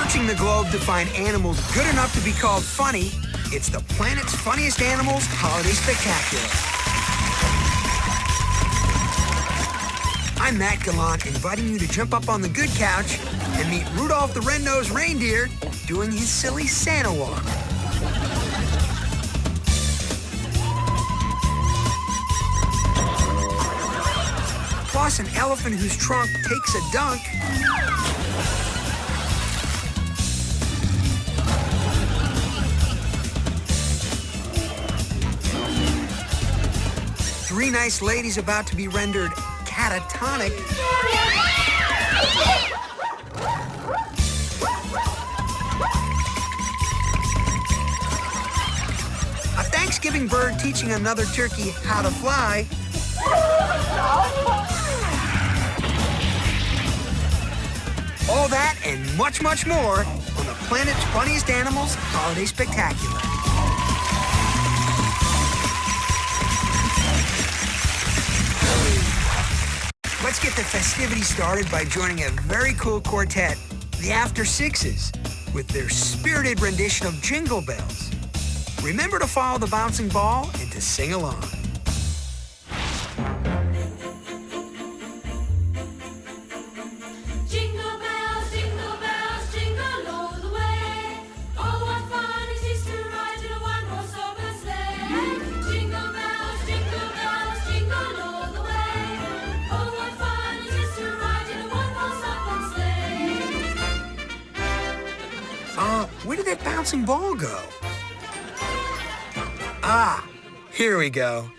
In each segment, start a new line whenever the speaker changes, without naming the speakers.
Searching the globe to find animals good enough to be called funny, it's the planet's funniest animals holiday spectacular. I'm Matt Gallant, inviting you to jump up on the good couch and meet Rudolph the Red-Nosed Reindeer doing his silly Santa walk. Plus an elephant whose trunk takes a dunk. Three nice ladies about to be rendered catatonic. A Thanksgiving bird teaching another turkey how to fly. All that and much, much more on the planet's funniest animals holiday spectacular. Let's get the festivities started by joining a very cool quartet, the After Sixes, with their spirited rendition of Jingle Bells. Remember to follow the bouncing ball and to sing along. Where did that bouncing ball go? Ah, here we go.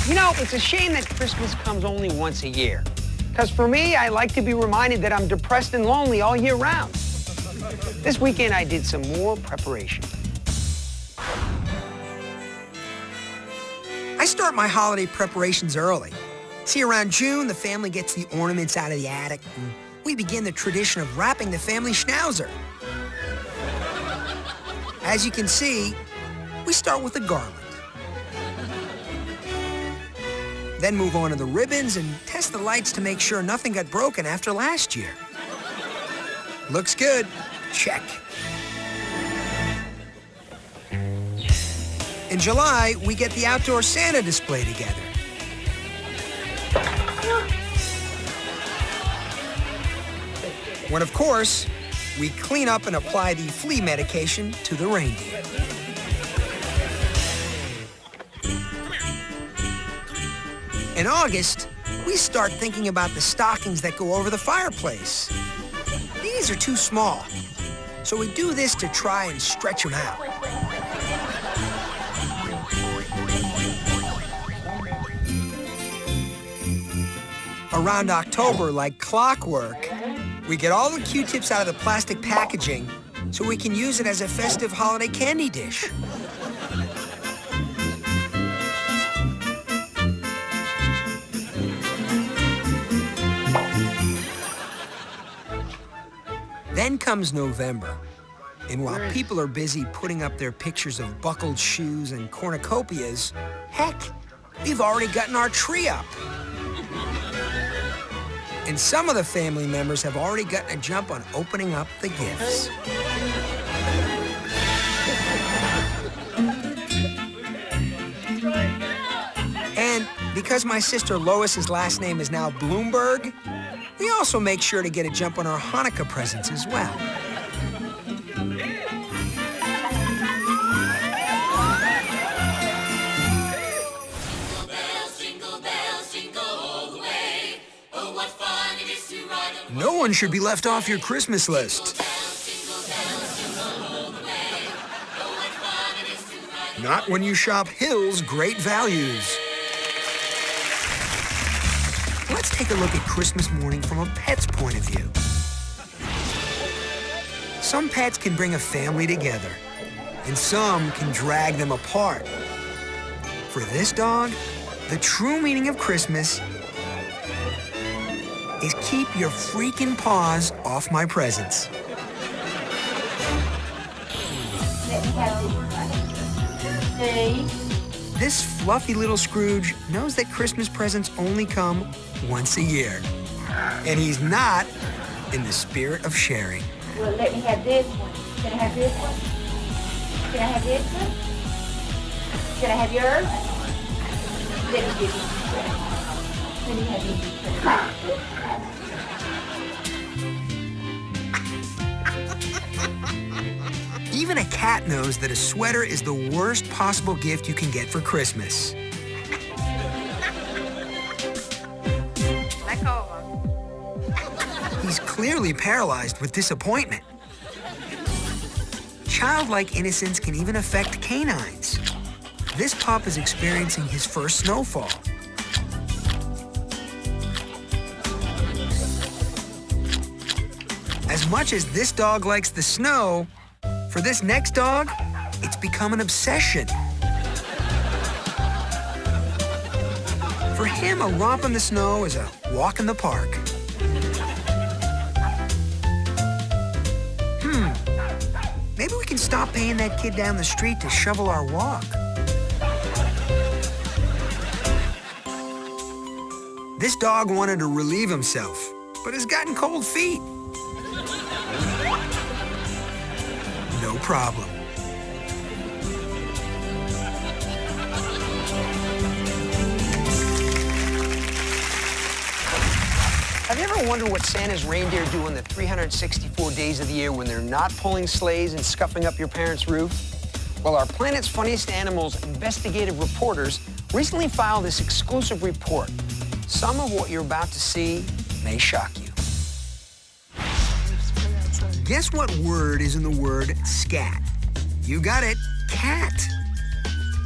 You know, it's a shame that Christmas comes only once a year. Because for me, I like to be reminded that I'm depressed and lonely all year round. This weekend, I did some more preparation.
I start my holiday preparations early. See, around June, the family gets the ornaments out of the attic, and we begin the tradition of wrapping the family schnauzer. As you can see, we start with the garland. Then move on to the ribbons and test the lights to make sure nothing got broken after last year. Looks good. Check. In July, we get the outdoor Santa display together. When, of course, we clean up and apply the flea medication to the reindeer. In August, we start thinking about the stockings that go over the fireplace. These are too small, so we do this to try and stretch them out. Around October, like clockwork, we get all the Q-tips out of the plastic packaging so we can use it as a festive holiday candy dish. Then comes November, and while people are busy putting up their pictures of buckled shoes and cornucopias, heck, we've already gotten our tree up. And some of the family members have already gotten a jump on opening up the gifts. And because my sister Lois's last name is now Bloomberg, we also make sure to get a jump on our Hanukkah presents as well. No one should be left off your Christmas list. Not when you shop Hill's Great Values. Let's take a look at Christmas morning from a pet's point of view. Some pets can bring a family together, and some can drag them apart. For this dog, the true meaning of Christmas is keep your freaking paws off my presents. This fluffy little Scrooge knows that Christmas presents only come once a year. And he's not in the spirit of sharing.
Well, let me have this one. Can I have this one? Can I have this one? Can I have yours? Let me give you this. Let me have you.
Even a cat knows that a sweater is the worst possible gift you can get for Christmas.
Let go of him.
He's clearly paralyzed with disappointment. Childlike innocence can even affect canines. This pup is experiencing his first snowfall. As much as this dog likes the snow, for this next dog, it's become an obsession. For him, a romp in the snow is a walk in the park. Maybe we can stop paying that kid down the street to shovel our walk. This dog wanted to relieve himself, but has gotten cold feet. No problem.
Have you ever wondered what Santa's reindeer do on the 364 days of the year when they're not pulling sleighs and scuffing up your parents' roof? Well, our Planet's Funniest Animals investigative reporters recently filed this exclusive report. Some of what you're about to see may shock you.
Guess what word is in the word scat? You got it, cat.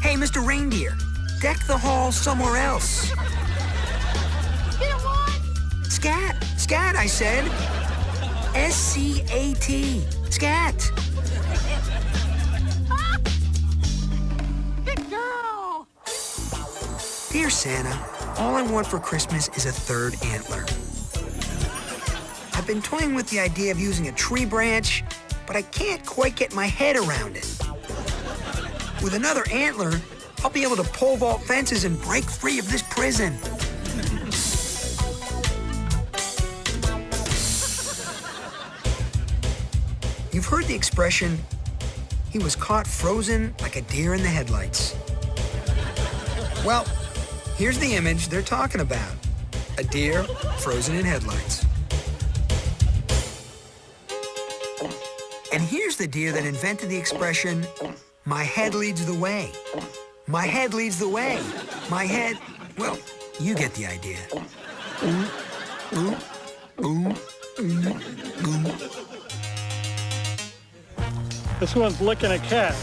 Hey, Mr. Reindeer, deck the hall somewhere else. Scat, scat, I said. S-C-A-T, scat.
Good girl.
Dear Santa, all I want for Christmas is a third antler. I've been toying with the idea of using a tree branch, but I can't quite get my head around it. With another antler, I'll be able to pole vault fences and break free of this prison. You've heard the expression, he was caught frozen like a deer in the headlights. Well, here's the image they're talking about. A deer frozen in headlights. And here's the deer that invented the expression, my head leads the way. My head leads the way. My head, well, you get the idea.
This one's licking a cat.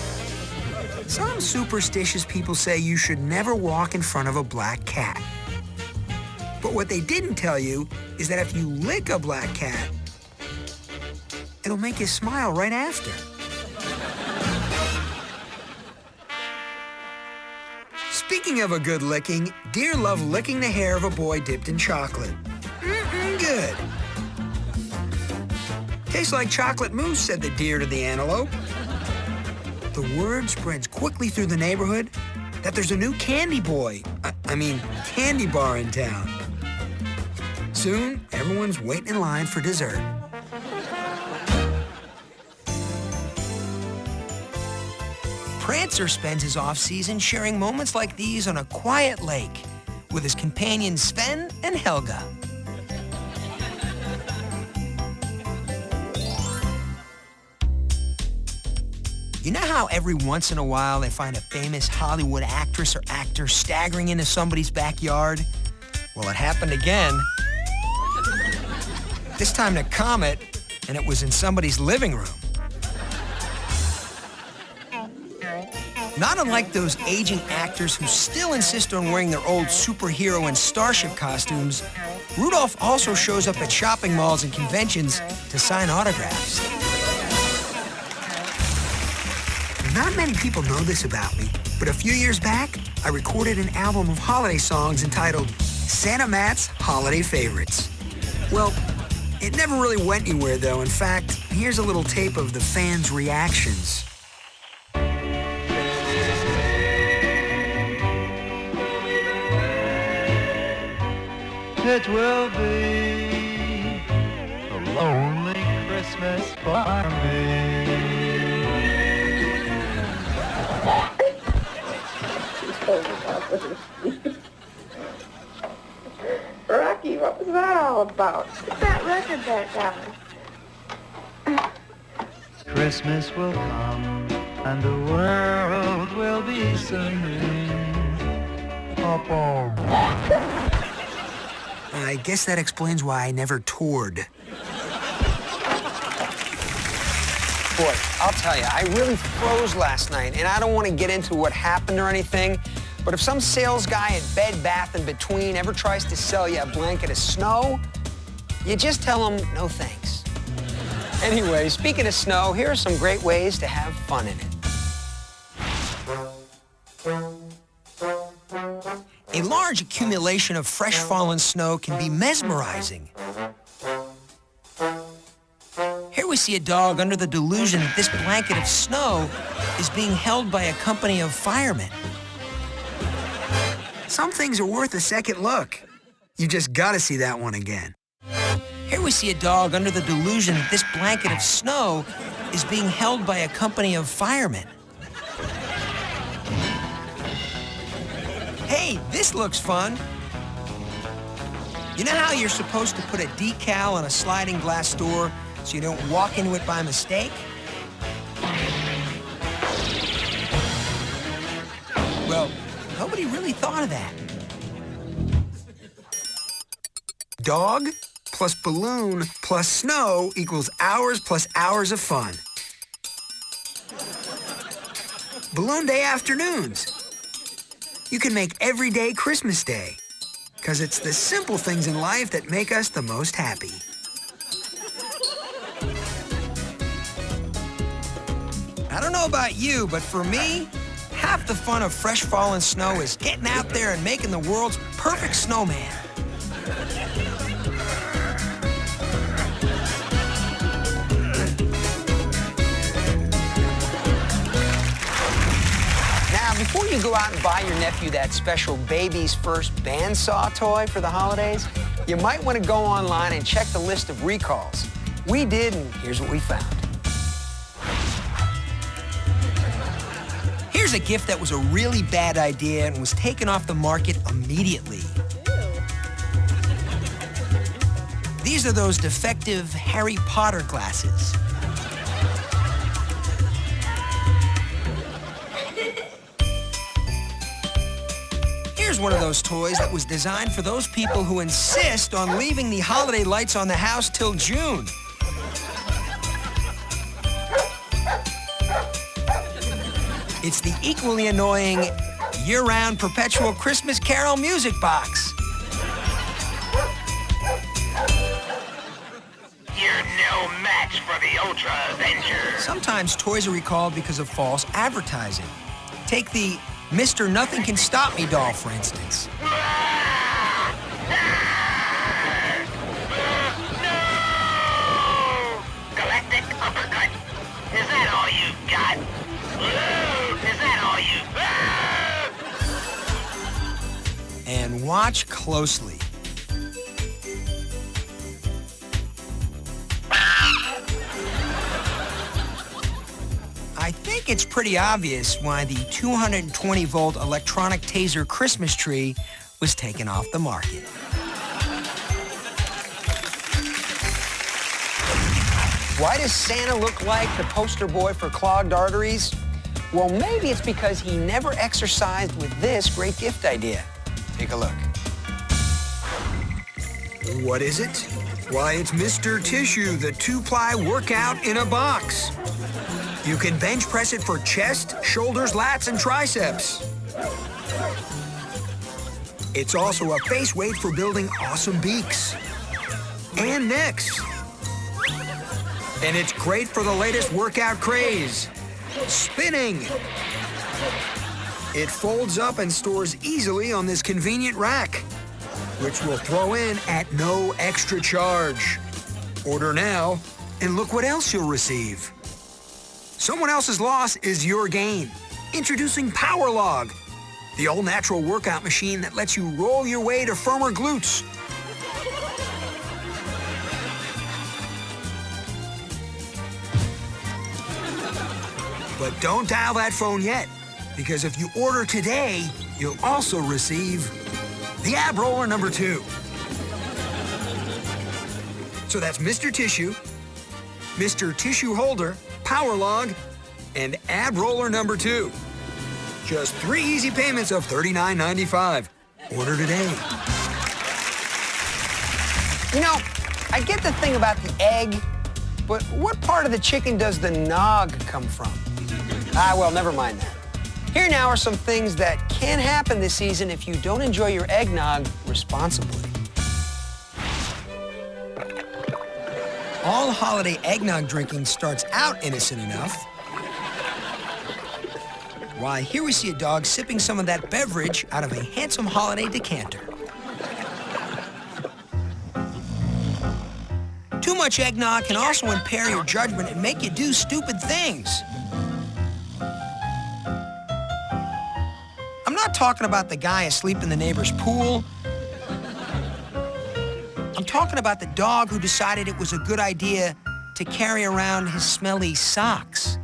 Some superstitious people say you should never walk in front of a black cat. But what they didn't tell you is that if you lick a black cat, it'll make you smile right after. Speaking of a good licking, deer love licking the hair of a boy dipped in chocolate. Good. Tastes like chocolate mousse, said the deer to the antelope. The word spreads quickly through the neighborhood that there's a new candy candy bar in town. Soon, everyone's waiting in line for dessert. Prancer spends his off-season sharing moments like these on a quiet lake with his companions Sven and Helga. You know how every once in a while they find a famous Hollywood actress or actor staggering into somebody's backyard? Well, it happened again. This time to Comet, and it was in somebody's living room. Not unlike those aging actors who still insist on wearing their old superhero and starship costumes, Rudolph also shows up at shopping malls and conventions to sign autographs. Not many people know this about me, but a few years back, I recorded an album of holiday songs entitled Santa Matt's Holiday Favorites. Well, it never really went anywhere, though. In fact, here's a little tape of the fans' reactions.
It will be a lonely Christmas for me.
Rocky, what was that all about? Put that record back down.
Christmas will come and the world will be singing.
I guess that explains why I never toured.
Boy, I'll tell you, I really froze last night, and I don't want to get into what happened or anything, but if some sales guy at Bed Bath & Between ever tries to sell you a blanket of snow, you just tell him no thanks. Anyway, speaking of snow, here are some great ways to have fun in it.
A large accumulation of fresh fallen snow can be mesmerizing. Here we see a dog under the delusion that this blanket of snow is being held by a company of firemen. Some things are worth a second look. You just gotta see that one again. Here we see a dog under the delusion that this blanket of snow is being held by a company of firemen. Hey, this looks fun. You know how you're supposed to put a decal on a sliding glass door so you don't walk into it by mistake? Well, nobody really thought of that. Dog plus balloon plus snow equals hours plus hours of fun. Balloon Day afternoons. You can make every day Christmas Day, because it's the simple things in life that make us the most happy. I don't know about you, but for me, half the fun of fresh fallen snow is getting out there and making the world's perfect snowman.
Before you go out and buy your nephew that special baby's first bandsaw toy for the holidays, you might want to go online and check the list of recalls. We did, and here's what we found.
Here's a gift that was a really bad idea and was taken off the market immediately. These are those defective Harry Potter glasses. Here's one of those toys that was designed for those people who insist on leaving the holiday lights on the house till June. It's the equally annoying year-round perpetual Christmas Carol music box.
You're no match for the Ultra Avenger.
Sometimes toys are recalled because of false advertising. Take the Mr. Nothing Can Stop Me doll, for instance.
No! Galactic uppercut. Is that all you've got? Is that all you...
And watch closely. I think it's pretty obvious why the 220-volt electronic taser Christmas tree was taken off the market.
Why does Santa look like the poster boy for clogged arteries? Well, maybe it's because he never exercised with this great gift idea. Take a look.
What is it? Why, it's Mr. Tissue, the 2-ply workout in a box. You can bench press it for chest, shoulders, lats, and triceps. It's also a face weight for building awesome beaks and necks. And it's great for the latest workout craze, spinning. It folds up and stores easily on this convenient rack, which we'll throw in at no extra charge. Order now, and look what else you'll receive. Someone else's loss is your gain. Introducing Power Log, the all-natural workout machine that lets you roll your way to firmer glutes. But don't dial that phone yet, because if you order today, you'll also receive the Ab Roller number 2. So that's Mr. Tissue, Mr. Tissue Holder, Power Log, and Ab Roller number 2. Just 3 easy payments of $39.95. Order today.
You know, I get the thing about the egg, but what part of the chicken does the nog come from? Well, never mind that. Here now are some things that can happen this season if you don't enjoy your eggnog responsibly.
All holiday eggnog drinking starts out innocent enough. Why, here we see a dog sipping some of that beverage out of a handsome holiday decanter. Too much eggnog can also impair your judgment and make you do stupid things. I'm not talking about the guy asleep in the neighbor's pool. I'm talking about the dog who decided it was a good idea to carry around his smelly socks.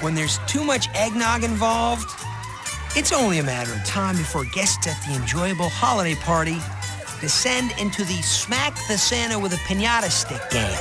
When there's too much eggnog involved, it's only a matter of time before guests at the enjoyable holiday party descend into the smack the Santa with a piñata stick game.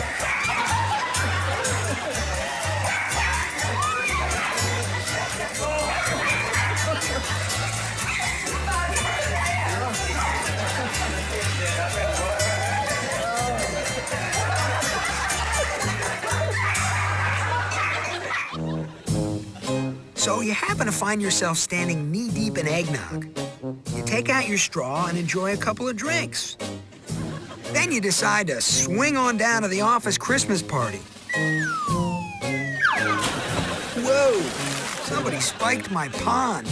So you happen to find yourself standing knee-deep in eggnog. You take out your straw and enjoy a couple of drinks. Then you decide to swing on down to the office Christmas party. Whoa, somebody spiked my pond.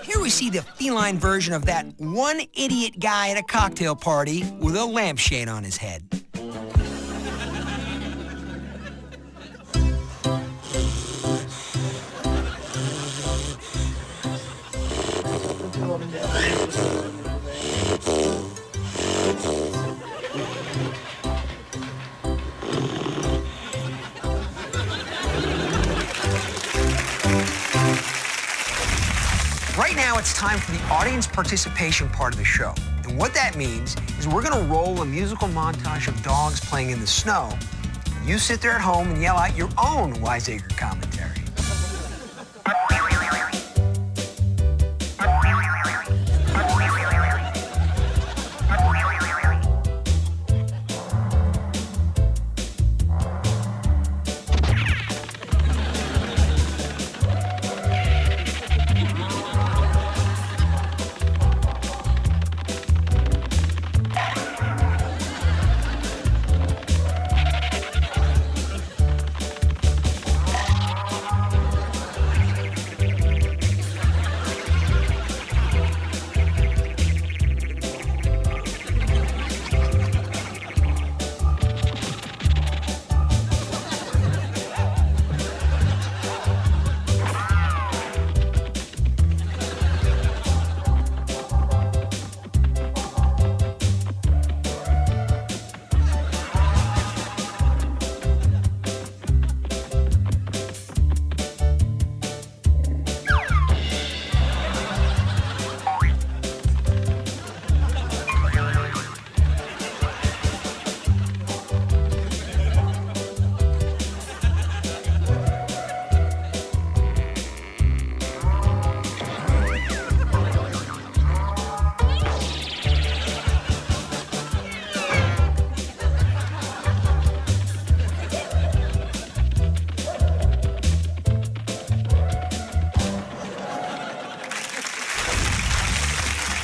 Here we see the feline version of that one idiot guy at a cocktail party with a lampshade on his head. Right now, it's time for the audience participation part of the show. And what that means is we're gonna roll a musical montage of dogs playing in the snow. You sit there at home and yell out your own wiseacre commentary.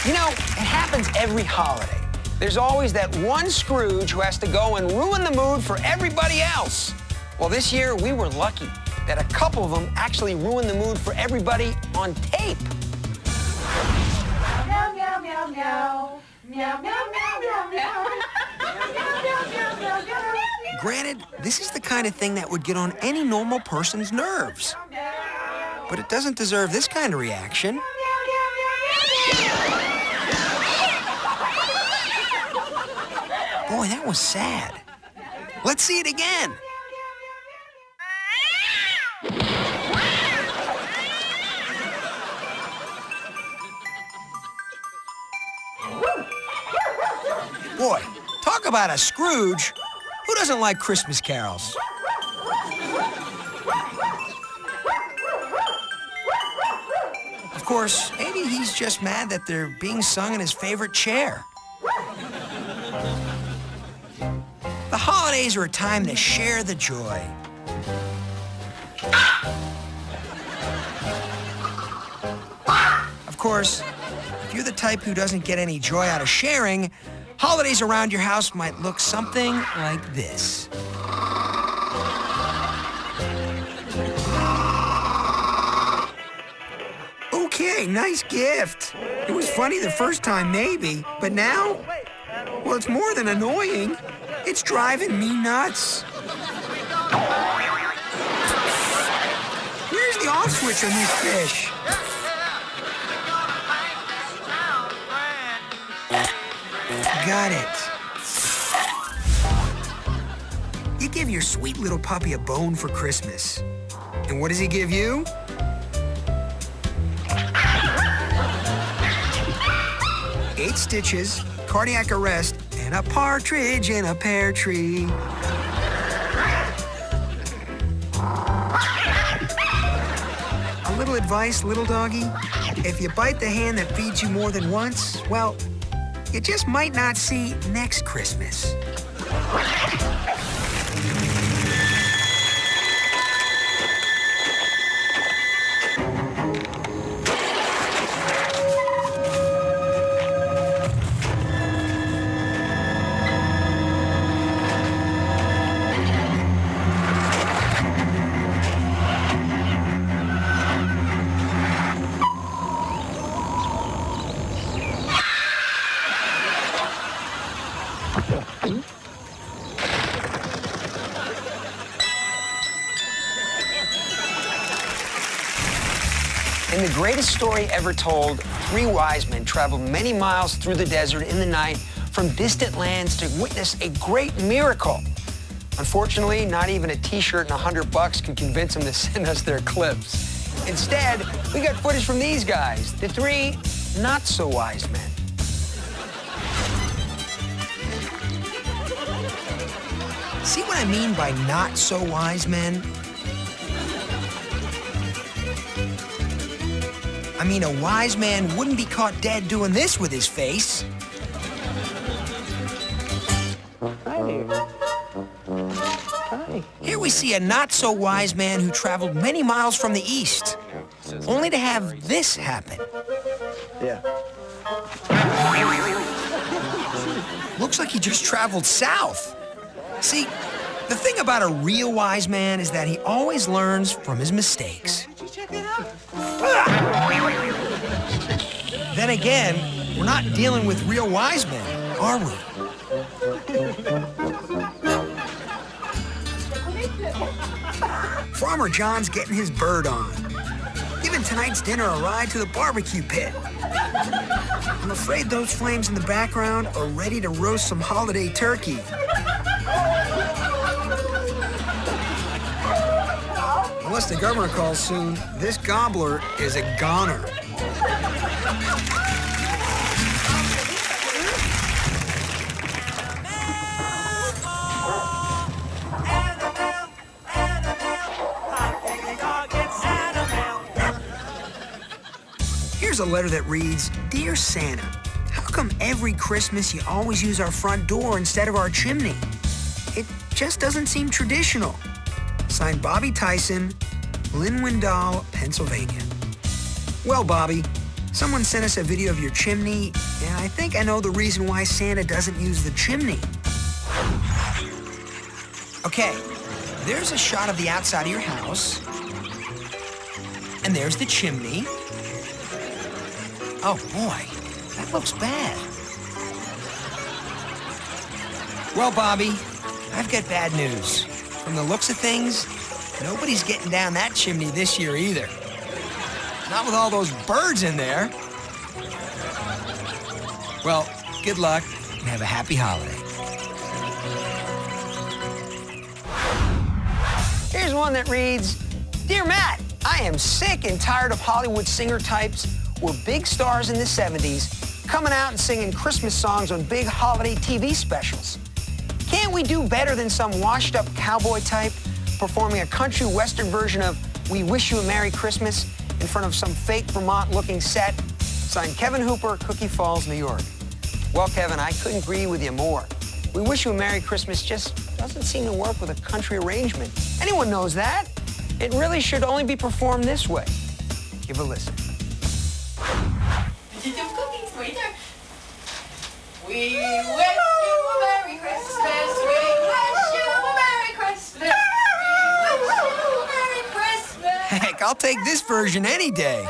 You know, it happens every holiday. There's always that one Scrooge who has to go and ruin the mood for everybody else. Well, this year we were lucky that a couple of them actually ruined the mood for everybody on tape.
Meow, meow, meow, meow. Meow, meow, meow, meow, meow.
Granted, this is the kind of thing that would get on any normal person's nerves. But it doesn't deserve this kind of reaction. Boy, that was sad. Let's see it again. Boy, talk about a Scrooge. Who doesn't like Christmas carols? Of course, maybe he's just mad that they're being sung in his favorite chair. The holidays are a time to share the joy. Of course, if you're the type who doesn't get any joy out of sharing, holidays around your house might look something like this. Okay, nice gift. It was funny the first time, maybe, but now, well, it's more than annoying. It's driving me nuts. Where's the off switch on this fish? Got it. You give your sweet little puppy a bone for Christmas. And what does he give you? Eight stitches, cardiac arrest, and a partridge in a pear tree. A little advice, little doggy. If you bite the hand that feeds you more than once, well, you just might not see next Christmas.
In the greatest story ever told, 3 wise men traveled many miles through the desert in the night from distant lands to witness a great miracle. Unfortunately, not even a T-shirt and $100 could convince them to send us their clips. Instead, we got footage from these guys, the 3 not-so-wise men.
See what I mean by not-so-wise men? I mean, a wise man wouldn't be caught dead doing this with his face.
Hi.
Here we see a not-so-wise man who traveled many miles from the east, only to have this happen.
Yeah.
Looks like he just traveled south. See, the thing about a real wise man is that he always learns from his mistakes. Then again, we're not dealing with real wise men, are we? Farmer John's getting his bird on, giving tonight's dinner a ride to the barbecue pit. I'm afraid those flames in the background are ready to roast some holiday turkey. Unless the governor calls soon, this gobbler is a goner. Here's a letter that reads, Dear Santa, how come every Christmas you always use our front door instead of our chimney? It just doesn't seem traditional. Signed, Bobby Tyson, Linwindale, Pennsylvania. Well, Bobby, Someone sent us a video of your chimney, and I think I know the reason why Santa doesn't use the chimney. Okay, there's a shot of the outside of your house, and there's the chimney. Oh boy, that looks bad. Well, Bobby, I've got bad news. From the looks of things, nobody's getting down that chimney this year either. Not with all those birds in there. Well, good luck and have a happy holiday.
Here's one that reads, Dear Matt, I am sick and tired of Hollywood singer types who were big stars in the 70s coming out and singing Christmas songs on big holiday TV specials. Can't we do better than some washed-up cowboy type performing a country western version of We Wish You a Merry Christmas in front of some fake Vermont-looking set? Signed, Kevin Hooper, Cookie Falls, New York. Well, Kevin, I couldn't agree with you more. We Wish You a Merry Christmas just doesn't seem to work with a country arrangement. Anyone knows that. It really should only be performed this way. Give a listen.
Did you do cookies, waiter? We wish you a Merry Christmas. We wish you a Merry Christmas. We wish you a Merry Christmas.
Heck, I'll take this version any day.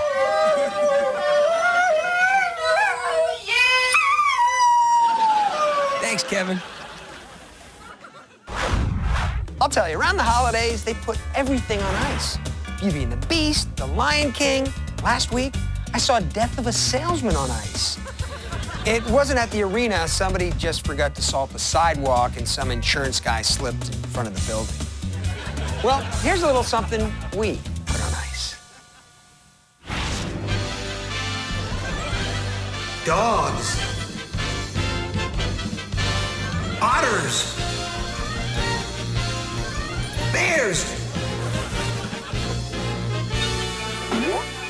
Thanks, Kevin.
I'll tell you, around the holidays, they put everything on ice. Beauty and the Beast, The Lion King. Last week, I saw Death of a Salesman on ice. It wasn't at the arena. Somebody just forgot to salt the sidewalk and some insurance guy slipped in front of the building. Well, here's a little something we put on ice.
Dogs. Otters. Bears.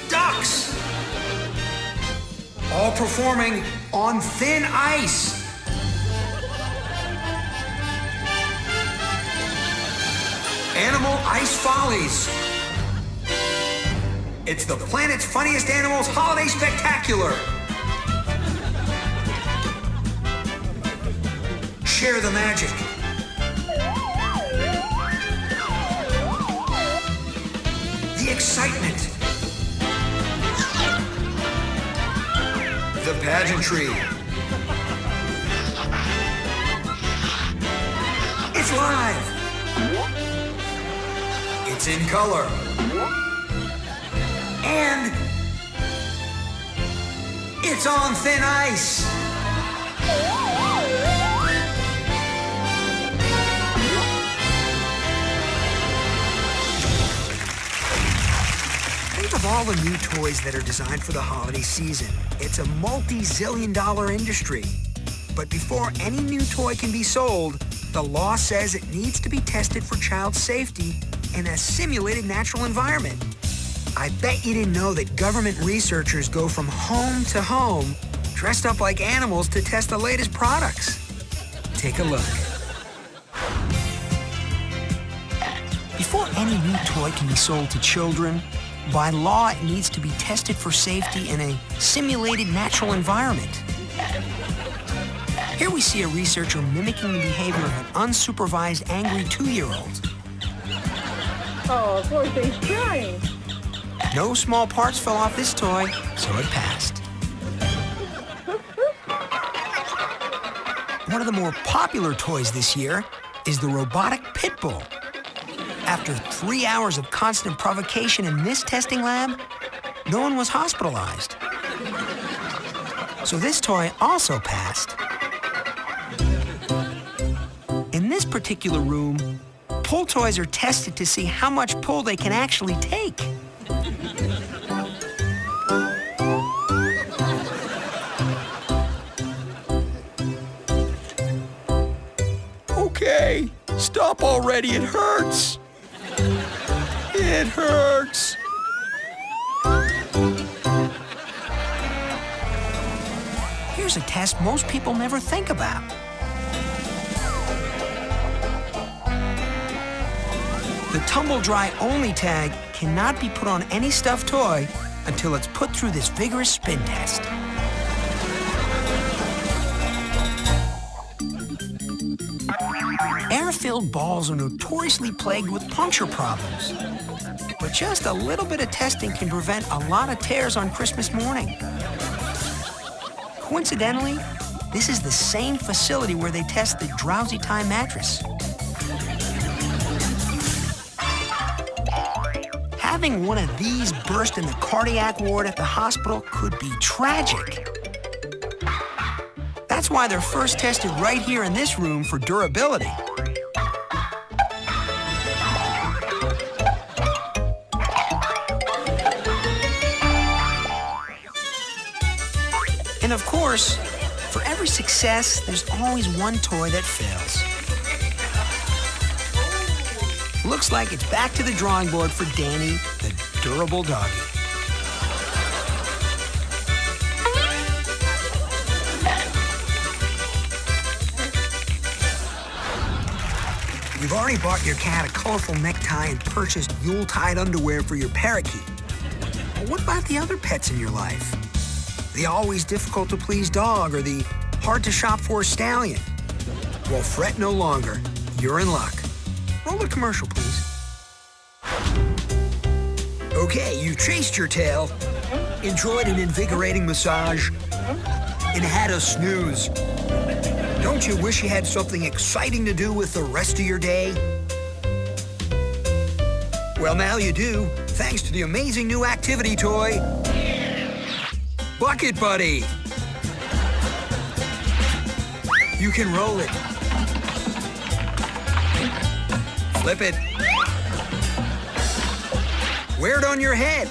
Ducks. All performing on thin ice. Animal Ice Follies. It's the planet's funniest animals holiday spectacular. Share the magic. The excitement. The pageantry. It's live. It's in color. And it's on thin ice. Think of all the new toys that are designed for the holiday season. It's a multi-zillion-dollar industry. But before any new toy can be sold, the law says it needs to be tested for child safety in a simulated natural environment. I bet you didn't know that government researchers go from home to home, dressed up like animals to test the latest products. Take a look. Before any new toy can be sold to children, by law, it needs to be tested for safety in a simulated natural environment. Here we see a researcher mimicking the behavior of an unsupervised, angry 2-year-old.
Oh, poor thing's crying.
No small parts fell off this toy, so it passed. One of the more popular toys this year is the robotic pit bull. After 3 hours of constant provocation in this testing lab, no one was hospitalized. So this toy also passed. In this particular room, pull toys are tested to see how much pull they can actually take. Okay, stop already, it hurts. It hurts. Here's a test most people never think about. The tumble dry only tag cannot be put on any stuffed toy until it's put through this vigorous spin test. Air-filled balls are notoriously plagued with puncture problems. But just a little bit of testing can prevent a lot of tears on Christmas morning. Coincidentally, this is the same facility where they test the Drowsy Time mattress. Having one of these burst in the cardiac ward at the hospital could be tragic. That's why they're first tested right here in this room for durability. And of course, for every success, there's always one toy that fails. Looks like it's back to the drawing board for Danny, the durable doggy. You've already bought your cat a colorful necktie and purchased Yuletide underwear for your parakeet. But what about the other pets in your life? The always difficult to please dog or the hard to shop for stallion? Well, fret no longer. You're in luck. Roll the commercial, please. Okay, you've chased your tail, enjoyed an invigorating massage, and had a snooze. Don't you wish you had something exciting to do with the rest of your day? Well, now you do, thanks to the amazing new activity toy, Bucket Buddy. You can roll it, flip it, wear it on your head,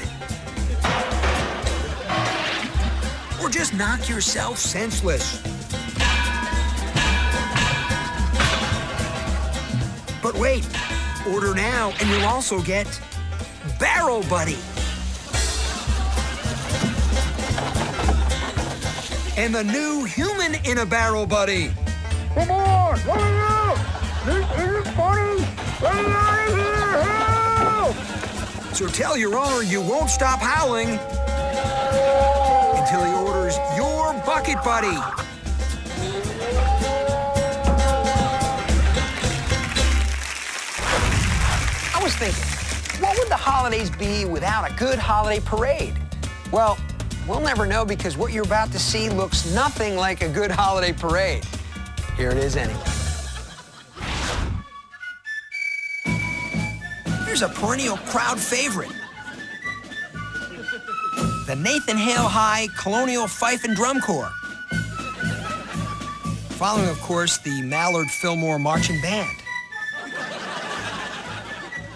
or just knock yourself senseless. But wait, order now and you'll also get Barrel Buddy. And the new Human in a Barrel Buddy.
Come on, let me out! This isn't funny! Let me out of here! Help!
So tell your owner you won't stop howling until he orders your Bucket Buddy.
I was thinking, what would the holidays be without a good holiday parade? Well, we'll never know because what you're about to see looks nothing like a good holiday parade. Here it is anyway.
Here's a perennial crowd favorite. The Nathan Hale High Colonial Fife and Drum Corps. Following, of course, the Mallard Fillmore Marching Band.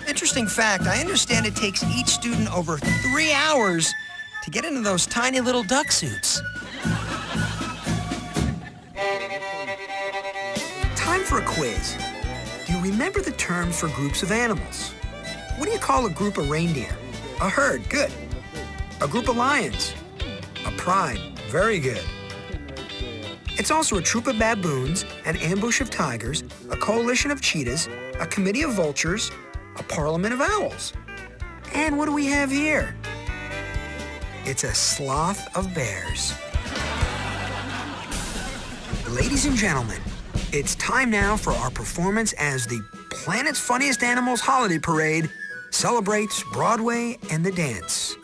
Interesting fact, I understand it takes each student over 3 hours to get into those tiny little duck suits. Time for a quiz. Do you remember the term for groups of animals? What do you call a group of reindeer? A herd, good. A group of lions? A pride, very good. It's also a troop of baboons, an ambush of tigers, a coalition of cheetahs, a committee of vultures, a parliament of owls. And what do we have here? It's a sloth of bears. Ladies and gentlemen, it's time now for our performance as the Planet's Funniest Animals Holiday Parade celebrates Broadway and the dance.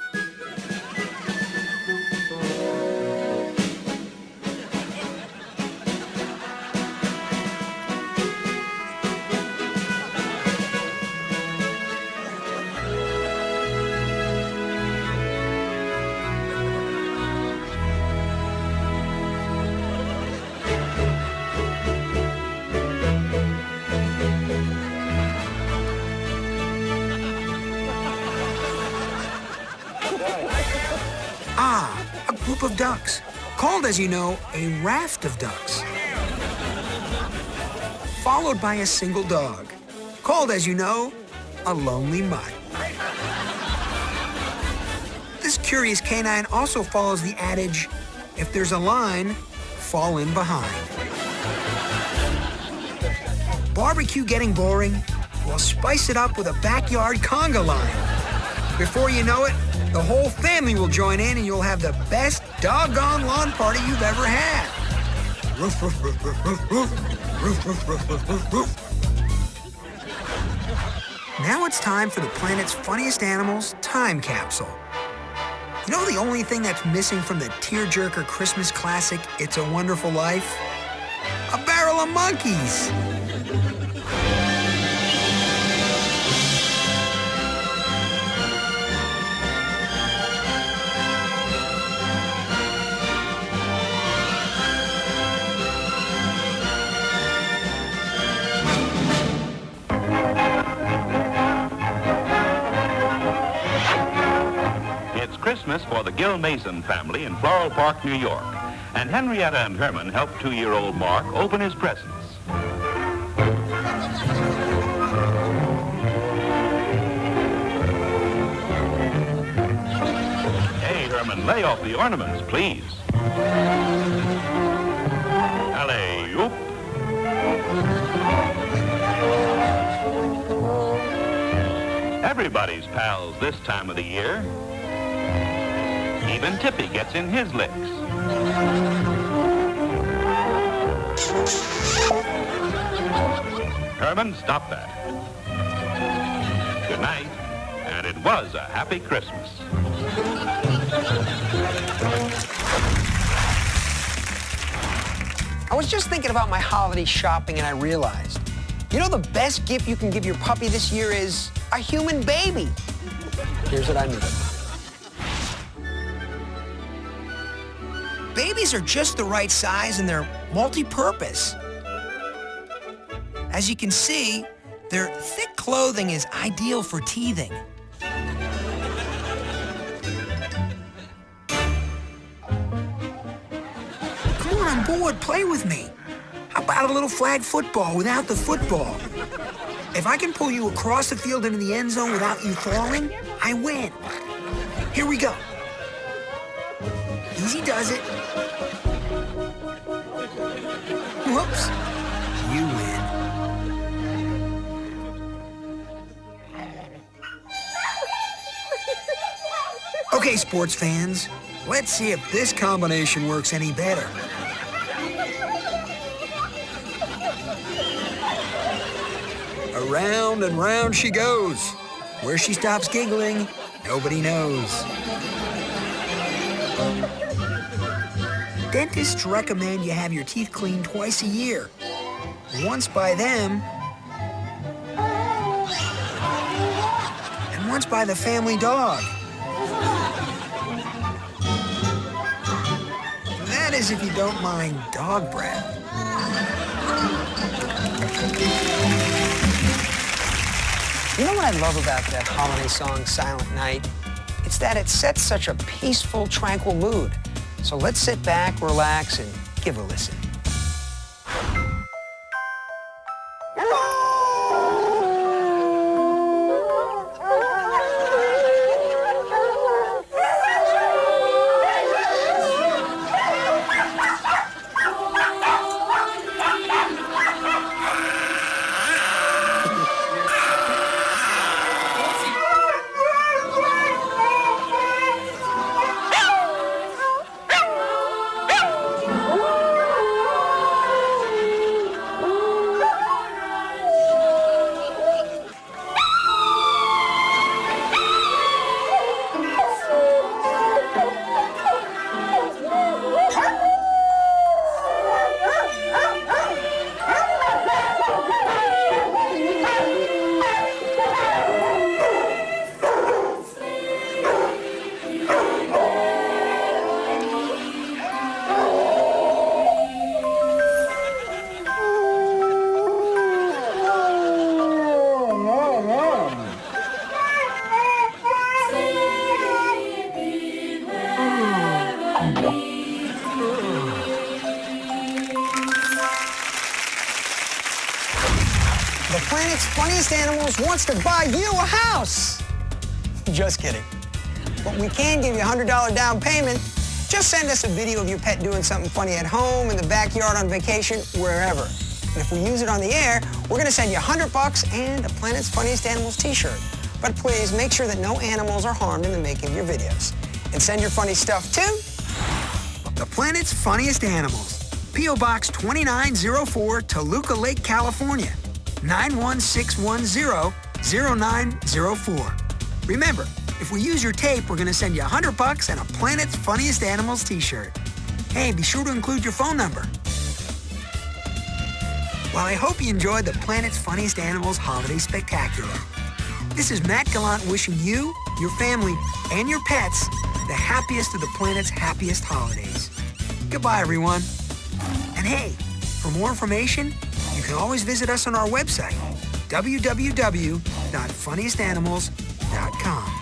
Ah, a group of ducks, called, as you know, a raft of ducks. Followed by a single dog, called, as you know, a lonely mutt. This curious canine also follows the adage, if there's a line, fall in behind. Barbecue getting boring? Well, spice it up with a backyard conga line. Before you know it, The whole family will join in and you'll have the best doggone lawn party you've ever had. Roof, roof, roof, roof, roof, roof, roof, roof, roof, roof, roof, roof. Now it's time for the planet's funniest animals time capsule. You know the only thing that's missing from the tearjerker Christmas classic, It's a Wonderful Life? A barrel of monkeys.
Christmas for the Gil Mason family in Floral Park, New York. And Henrietta and Herman helped 2-year-old Mark open his presents. Hey, Herman, lay off the ornaments, please. Alley-oop. Everybody's pals this time of the year. Even Tippy gets in his licks. Herman, stop that. Good night, and it was a happy Christmas.
I was just thinking about my holiday shopping and I realized, you know the best gift you can give your puppy this year is a human baby. Here's what I mean.
Babies are just the right size and they're multi-purpose. As you can see, their thick clothing is ideal for teething. Come on board, play with me. How about a little flag football without the football? If I can pull you across the field into the end zone without you falling, I win. Here we go. Easy does it. Whoops. You win. Okay, sports fans, let's see if this combination works any better. Around and round she goes. Where she stops giggling, nobody knows. Dentists recommend you have your teeth cleaned twice a year. Once by them, and once by the family dog. That is if you don't mind dog breath.
You know what I love about that holiday song, Silent Night? It's that it sets such a peaceful, tranquil mood. So let's sit back, relax, and give a listen. The planet's funniest animals wants to buy you a house. Just kidding. But we can give you a $100 down payment. Just send us a video of your pet doing something funny at home, in the backyard, on vacation, wherever. And if we use it on the air, we're going to send you $100 and a Planet's Funniest Animals t-shirt. But please make sure that no animals are harmed in the making of your videos. And send your funny stuff to
The Planet's Funniest Animals. P.O. Box 2904, Toluca Lake, California. 91610-0904. Remember, if we use your tape, we're going to send you $100 and a Planet's Funniest Animals t-shirt. Hey, be sure to include your phone number. Well, I hope you enjoyed the Planet's Funniest Animals Holiday Spectacular. This is Matt Gallant wishing you, your family, and your pets the happiest of the planet's happiest holidays. Goodbye, everyone. And hey, for more information, you can always visit us on our website, www.funniestedanimals.com.